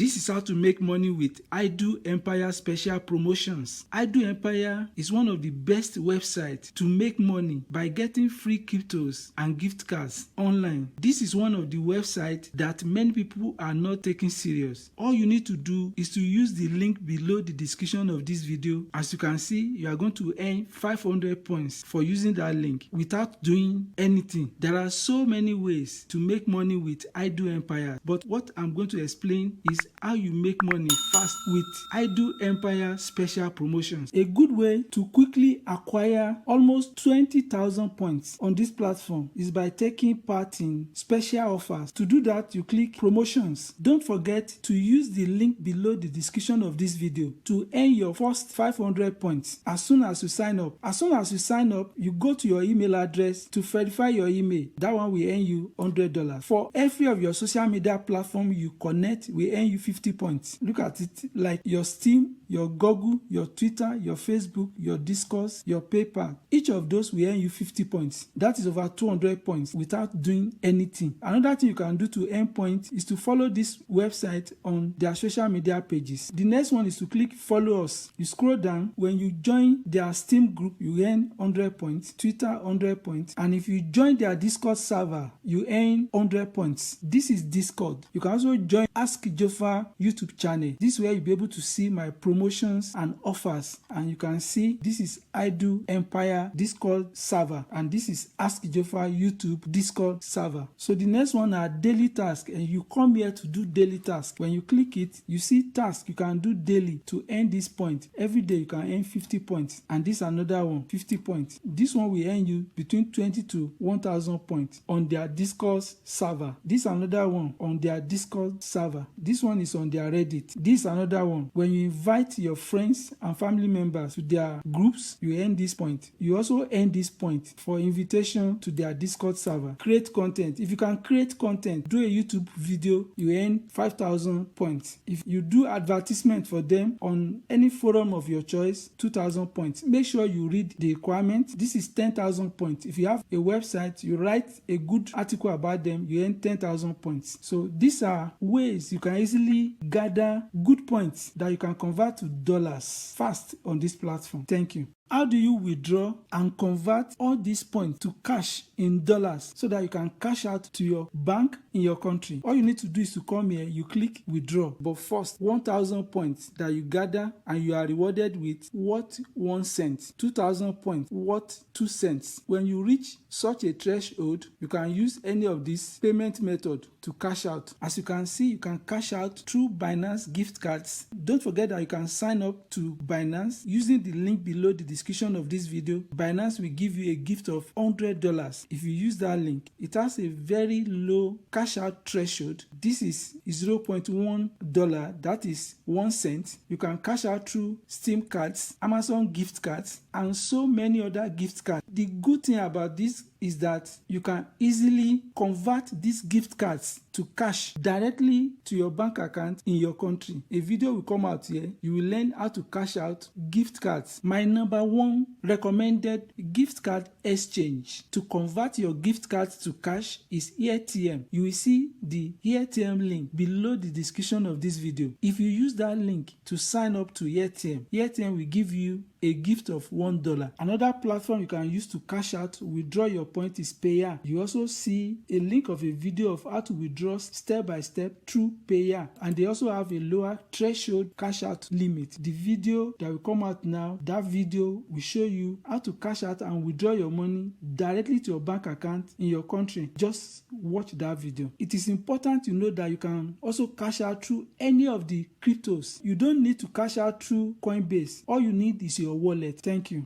This is how to make money with I Do Empire special promotions. I Do Empire is one of the best websites to make money by getting free cryptos and gift cards online. This is one of the websites that many people are not taking serious. All you need to do is to use the link below the description of this video. As you can see, you are going to earn 500 points for using that link without doing anything. There are so many ways to make money with I Do Empire, but what I'm going to explain is how you make money fast with I Do Empire special promotions. A good way to quickly acquire almost 20,000 points on this platform is by taking part in special offers. To do that, you click promotions. Don't forget to use the link below the description of this video to earn your first 500 points as soon as you sign up. As soon as you sign up, you go to your email address to verify your email. That one will earn you $100. For every of your social media platform you connect, will earn you 50 points. Look at it like your Steam, your Google, your Twitter, your Facebook, your Discord, your PayPal. Each of those will earn you 50 points. That is over 200 points without doing anything. Another thing you can do to earn points is to follow this website on their social media pages. The next one is to click follow us. You scroll down. When you join their Steam group, you earn 100 points, Twitter 100 points, and if you join their Discord server, you earn 100 points. This is Discord. You can also join Ask JOFA YouTube channel. This is where you'll be able to see my promotions and offers, and you can see this is I Do Empire Discord server, and this is Ask JOFA YouTube Discord server. So the next one are daily tasks, and you come here to do daily tasks. When you click it, you see tasks you can do daily to earn this point. Every day you can earn 50 points, and this another one 50 points. This one will earn you between 20 to 1,000 points on their Discord server. This another one on their Discord server. This one is on their Reddit. This another one. When you invite your friends and family members to their groups, you earn this point. You also earn this point for invitation to their Discord server. Create content. If you can create content, do a YouTube video, you earn 5,000 points. If you do advertisement for them on any forum of your choice, 2,000 points. Make sure you read the requirement. This is 10,000 points. If you have a website, you write a good article about them, you earn 10,000 points. So these are ways you can easily gather good points that you can convert to dollars fast on this platform. Thank you. How do you withdraw and convert all these points to cash in dollars so that you can cash out to your bank in your country? All you need to do is to come here, you click withdraw. But first, 1,000 points that you gather and you are rewarded with worth 1 cent. 2,000 points worth 2 cents. When you reach such a threshold, you can use any of these payment method to cash out. As you can see, you can cash out through Binance gift cards. Don't forget that you can sign up to Binance using the link below the description of this video. Binance will give you a gift of $100 if you use that link. It has a very low cash out threshold. This is $0.1, that is 1 cent. You can cash out through Steam cards, Amazon gift cards, and so many other gift cards. The good thing about this is that you can easily convert these gift cards to cash directly to your bank account in your country. A video will come out here. You will learn how to cash out gift cards. My number one recommended gift card exchange to convert your gift cards to cash is ATM. You will see the ATM link below the description of this video. If you use that link to sign up to ATM will give you a gift of $1. Another platform you can use to cash out, withdraw your point is Payer. You also see a link of a video of how to withdraw step by step through Payer, and they also have a lower threshold cash out limit. The video that will come out now, that video will show you how to cash out and withdraw your money directly to your bank account in your country. Just watch that video. It is important to know that you can also cash out through any of the cryptos. You don't need to cash out through Coinbase. All you need is your wallet. Thank you.